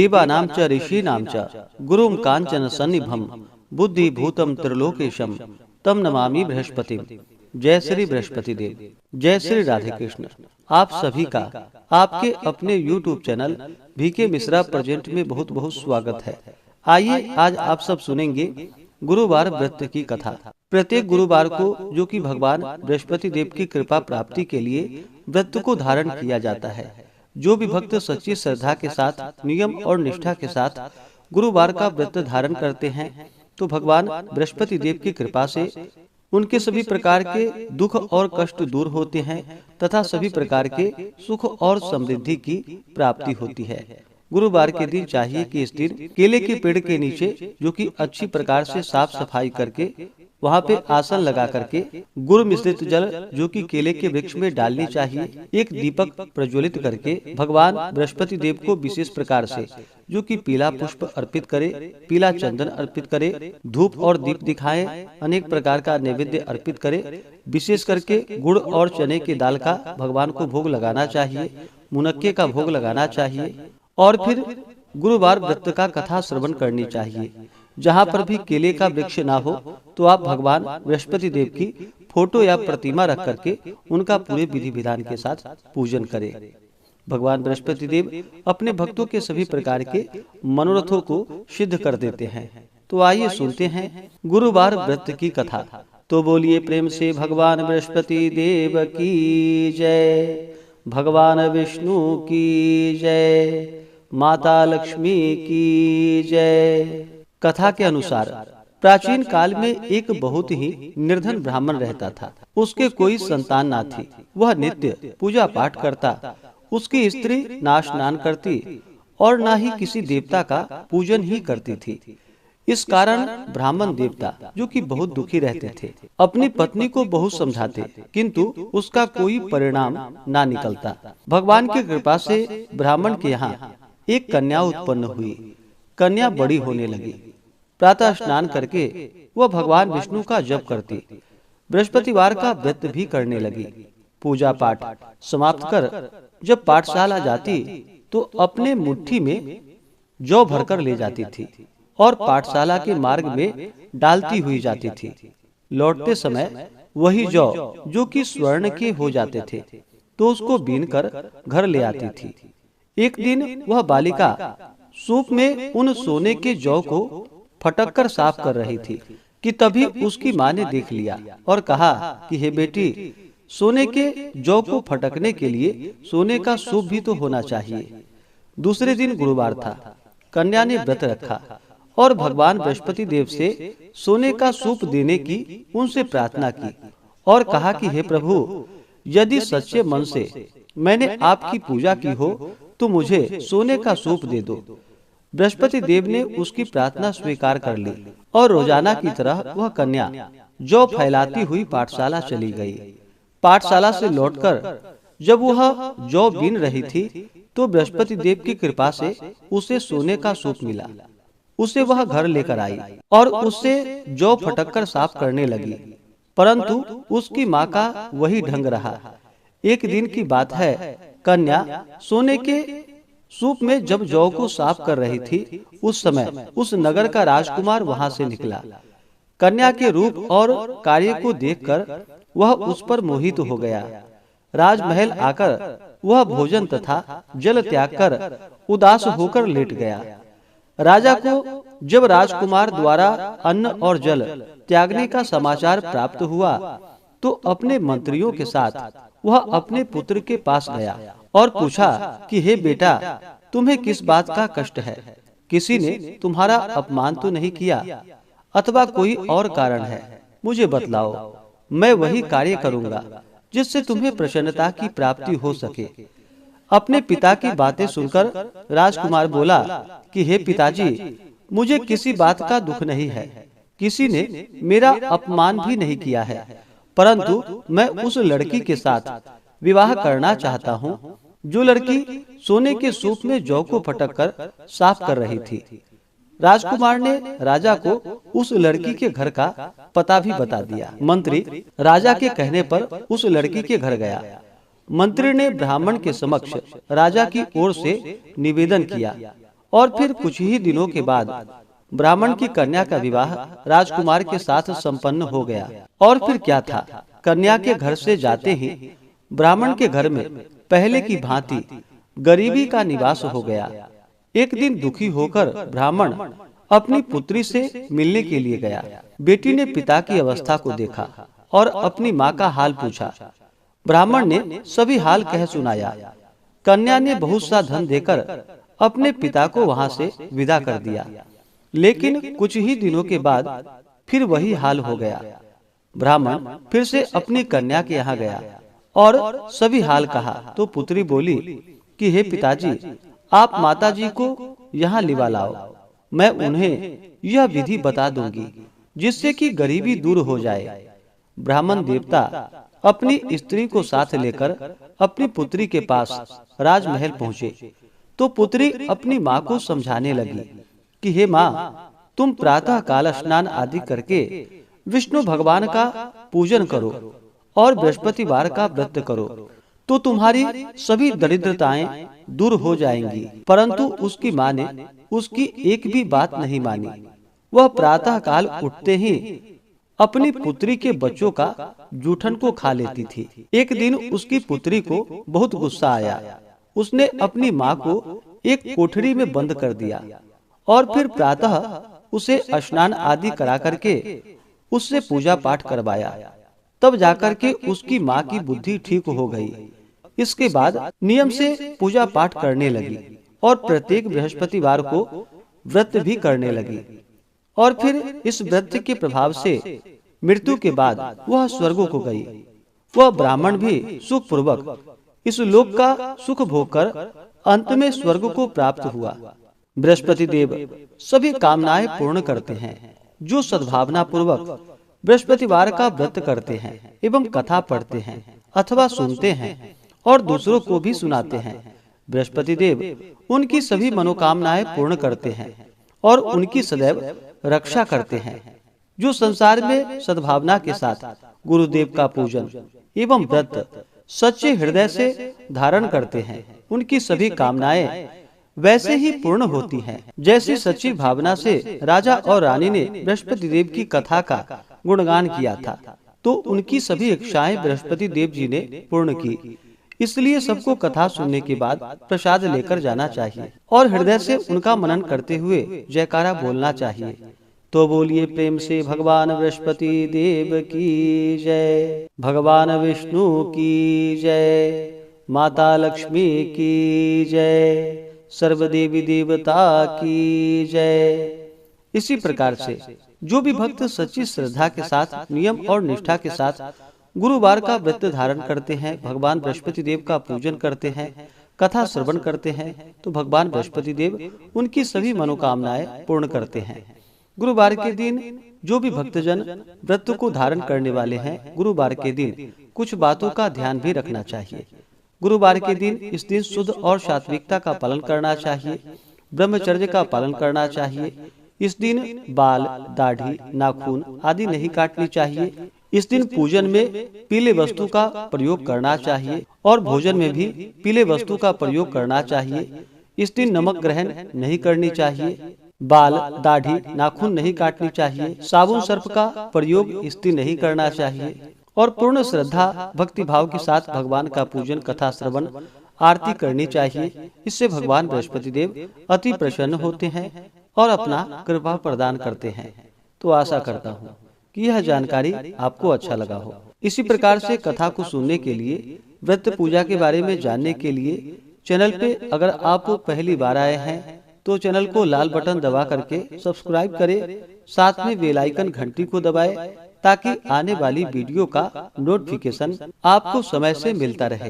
देवानां च ऋषीणां च गुरुं कांचन सन्निभं बुद्धि भूतम त्रिलोकेशम तम नमामि बृहस्पतिम। जय श्री बृहस्पति देव। जय श्री राधे कृष्ण। आप सभी का आपके अपने YouTube channel VK Mishra present में बहुत बहुत स्वागत है। आइए आज आप सब सुनेंगे गुरुवार व्रत की कथा। प्रत्येक गुरुवार को जो कि भगवान बृहस्पति देव की कृपा प्राप्ति के लिए व्रत को धारण किया जाता है। जो भी भक्त सच्ची श्रद्धा के साथ नियम और निष्ठा के साथ गुरुवार का व्रत धारण करते हैं तो भगवान बृहस्पति देव की कृपा से उनके सभी प्रकार के दुख और कष्ट दूर होते हैं तथा सभी प्रकार के सुख और समृद्धि की प्राप्ति होती है। गुरुवार के दिन चाहिए कि इस दिन केले के पेड़ के नीचे जो कि अच्छी प्रकार से साफ सफाई करके वहाँ पे आसन लगा करके गुड़ मिश्रित जल जो कि केले के वृक्ष में डालनी चाहिए। एक दीपक प्रज्वलित करके भगवान बृहस्पति देव को विशेष प्रकार से जो कि पीला पुष्प अर्पित करे, पीला चंदन अर्पित करे, धूप और दीप दिखाएं, अनेक प्रकार का नैवेद्य अर्पित करे। विशेष करके गुड़ और चने की दाल का भगवान को भोग लगाना चाहिए, मुनक्के का भोग लगाना चाहिए और फिर गुरुवार व्रत का कथा श्रवण करनी चाहिए। जहाँ पर भी केले का वृक्ष ना हो तो आप भगवान बृहस्पति देव की फोटो या प्रतिमा रख करके उनका पूरे विधि विधान के साथ पूजन करें। भगवान बृहस्पति देव अपने भक्तों के सभी प्रकार के मनोरथों को सिद्ध कर देते हैं। तो आइए सुनते हैं गुरुवार व्रत की कथा। तो बोलिए प्रेम से भगवान बृहस्पति देव की जय, भगवान विष्णु की जय, माता लक्ष्मी की जय। कथा के अनुसार प्राचीन काल में एक बहुत ही निर्धन ब्राह्मण रहता था। उसके कोई संतान ना थी। वह नित्य पूजा पाठ करता। उसकी स्त्री ना स्नान करती और ना ही किसी देवता का पूजन ही करती थी। इस कारण ब्राह्मण देवता जो कि बहुत दुखी रहते थे अपनी पत्नी को बहुत समझाते किंतु उसका कोई परिणाम ना निकलता। भगवान की कृपा से ब्राह्मण के यहाँ एक कन्या उत्पन्न हुई। कन्या बड़ी होने लगी। प्रातः स्नान करके वह भगवान विष्णु का जप करती। बृहस्पतिवार का व्रत भी करने लगी। पूजा पाठ समाप्त कर जब पाठशाला जाती तो अपने मुट्ठी में जौ भरकर ले जाती थी और पाठशाला के मार्ग में डालती हुई जाती थी। लौटते समय वही जौ जो कि स्वर्ण के हो जाते थे तो उसको बीन कर घर ले आती थी। एक दिन वह बालिका सूप में उन सोने के जौ को फटक कर साफ कर रही थी कि तभी उसकी माँ ने देख लिया और कहा कि हे बेटी, सोने के जौ को फटकने के लिए सोने का सूप भी तो होना चाहिए। दूसरे दिन गुरुवार था। कन्या ने व्रत रखा और भगवान बृहस्पति देव से सोने का सूप देने की उनसे प्रार्थना की और कहा कि हे प्रभु, यदि सच्चे मन से मैंने आपकी पूजा की हो तो मुझे सोने का सूप दे दो। बृहस्पति देव ने उसकी प्रार्थना स्वीकार कर ली और रोजाना की तरह वह कन्या जौ फैलाती हुई पाठशाला चली गई। पाठशाला से लौटकर जब वह जौ बीन रही थी तो बृहस्पति देव की कृपा से उसे सोने का सूप मिला। उसे वह घर लेकर आई और उससे जौ फटककर साफ करने लगी, परंतु उसकी माँ का वही ढंग रहा। एक दिन की बात है, कन्या सोने के सूप में जब जौ को साफ कर रही थी उस समय उस नगर का राजकुमार वहां से निकला। कन्या के रूप और कार्य को देखकर वह उस पर मोहित हो गया। राजमहल आकर वह भोजन तथा जल त्याग कर उदास होकर लेट गया। राजा को जब राजकुमार द्वारा अन्न और जल त्यागने का समाचार प्राप्त हुआ तो अपने मंत्रियों के साथ वह अपने पुत्र के पास गया और पूछा कि हे बेटा, तुम्हें किस बात का कष्ट है? किसी ने तुम्हारा अपमान तो नहीं किया अथवा कोई और कारण है? मुझे बतलाओ, मैं वही कार्य करूंगा जिससे तुम्हें प्रसन्नता की प्राप्ति हो सके। अपने पिता की बातें सुनकर राजकुमार बोला कि हे पिताजी, मुझे किसी बात का दुख नहीं है। किसी ने मेरा अपमान भी नहीं किया है, परंतु मैं उस लड़की के साथ विवाह करना चाहता हूँ जो लड़की सोने के सूप में जौ को फटक कर साफ कर रही थी। राजकुमार ने राजा को उस लड़की के घर का पता भी बता दिया। मंत्री राजा के कहने पर उस लड़की के घर गया। मंत्री ने ब्राह्मण के समक्ष राजा की ओर से निवेदन किया और फिर कुछ ही दिनों के बाद ब्राह्मण की कन्या का विवाह राजकुमार के साथ संपन्न हो गया। और फिर क्या था, कन्या के घर से जाते ही ब्राह्मण के घर में पहले की भांति गरीबी का निवास हो गया। एक दिन दुखी होकर ब्राह्मण अपनी पुत्री से मिलने के लिए गया। बेटी ने पिता की अवस्था को देखा और अपनी माँ का हाल पूछा। ब्राह्मण ने सभी हाल कह सुनाया। कन्या ने बहुत सा धन देकर अपने पिता को वहां से विदा कर दिया। लेकिन कुछ ही दिनों के बाद फिर वही हाल हो गया। ब्राह्मण फिर से अपनी कन्या के यहाँ गया और सभी हाल कहा तो पुत्री बोली कि हे पिताजी, आप माताजी को यहाँ लिवा लाओ। मैं उन्हें यह विधि बता दूंगी जिससे कि गरीबी दूर हो जाए। ब्राह्मण देवता अपनी स्त्री को साथ लेकर अपनी पुत्री के पास राजमहल पहुँचे तो पुत्री अपनी माँ को समझाने लगी कि हे माँ, तुम प्रातः काल स्नान आदि करके विष्णु भगवान का पूजन करो और बृहस्पतिवार का व्रत करो तो तुम्हारी सभी दरिद्रताएं दूर हो जाएंगी। परंतु उसकी माँ ने उसकी एक भी बात नहीं मानी। वह प्रातः काल उठते ही अपनी पुत्री के बच्चों का जूठन को खा लेती थी। एक दिन उसकी पुत्री को बहुत गुस्सा आया। उसने अपनी माँ को एक कोठरी में बंद कर दिया और फिर प्रातः उसे स्नान आदि करा करके उससे पूजा पाठ करवाया। तब जाकर के उसकी माँ की बुद्धि ठीक हो गई। इसके बाद नियम से पूजा पाठ करने लगी और प्रत्येक बृहस्पतिवार को व्रत भी करने लगी। और फिर इस व्रत के प्रभाव से मृत्यु के बाद वह स्वर्ग को गई। वह ब्राह्मण भी सुख पूर्वक इस लोक का सुख भोग कर अंत में स्वर्ग को प्राप्त हुआ। बृहस्पति देव सभी कामनाएं पूर्ण करते हैं। जो सद्भावना पूर्वक बृहस्पतिवार का व्रत करते हैं एवं कथा पढ़ते हैं अथवा सुनते हैं और दूसरों को भी सुनाते हैं, बृहस्पति देव उनकी सभी मनोकामनाएं पूर्ण करते हैं और उनकी सदैव रक्षा करते हैं। जो संसार में सद्भावना के साथ गुरुदेव का पूजन एवं व्रत सच्चे हृदय से धारण करते हैं, उनकी सभी कामनाएं वैसे ही पूर्ण होती हैं जैसी सच्ची भावना से राजा और रानी ने बृहस्पति देव की कथा का गुणगान किया था तो उनकी सभी इच्छाएं बृहस्पति देव जी ने पूर्ण की। इसलिए सबको कथा सुनने के बाद प्रसाद लेकर जाना चाहिए और हृदय से उनका मनन करते हुए जयकारा बोलना चाहिए। तो बोलिए प्रेम से भगवान बृहस्पति देव की जय, भगवान विष्णु की जय, माता लक्ष्मी की जय, सर्वदेवी देवता की जय। इसी प्रकार से जो भी भक्त सच्ची श्रद्धा के साथ नियम और निष्ठा के साथ गुरुवार का व्रत धारण करते हैं, भगवान बृहस्पति देव का पूजन करते हैं, कथा श्रवण करते हैं तो भगवान बृहस्पति देव उनकी सभी मनोकामनाएं पूर्ण करते हैं। गुरुवार के दिन जो भी भक्तजन व्रत को धारण करने वाले हैं, गुरुवार के दिन कुछ बातों का ध्यान भी रखना चाहिए। गुरुवार के दिन इस दिन शुद्ध और सात्विकता का पालन करना चाहिए, ब्रह्मचर्य का पालन करना चाहिए। इस दिन बाल, दाढ़ी, नाखून आदि नहीं काटनी चाहिए। इस दिन पूजन में पीले वस्तु का प्रयोग करना चाहिए और भोजन में भी पीले वस्तु का प्रयोग करना चाहिए। इस दिन नमक ग्रहण नहीं करनी चाहिए, बाल, दाढ़ी, नाखून नहीं काटनी चाहिए, साबुन सर्प का प्रयोग इस दिन नहीं करना चाहिए और पूर्ण श्रद्धा भक्ति भाव के साथ भगवान का पूजन, कथा श्रवण, आरती करनी चाहिए। इससे भगवान बृहस्पति देव अति प्रसन्न होते हैं और अपना कृपा प्रदान करते हैं। तो आशा करता हूँ कि यह जानकारी आपको अच्छा लगा हो। इसी प्रकार से कथा को सुनने के लिए, व्रत पूजा के बारे में जानने के लिए चैनल पे अगर आप पहली बार आए हैं तो चैनल को लाल बटन दबा करके सब्सक्राइब करें, साथ में बेल आइकन घंटी को दबाएं ताकि आने वाली वीडियो का नोटिफिकेशन आपको समय से मिलता रहे।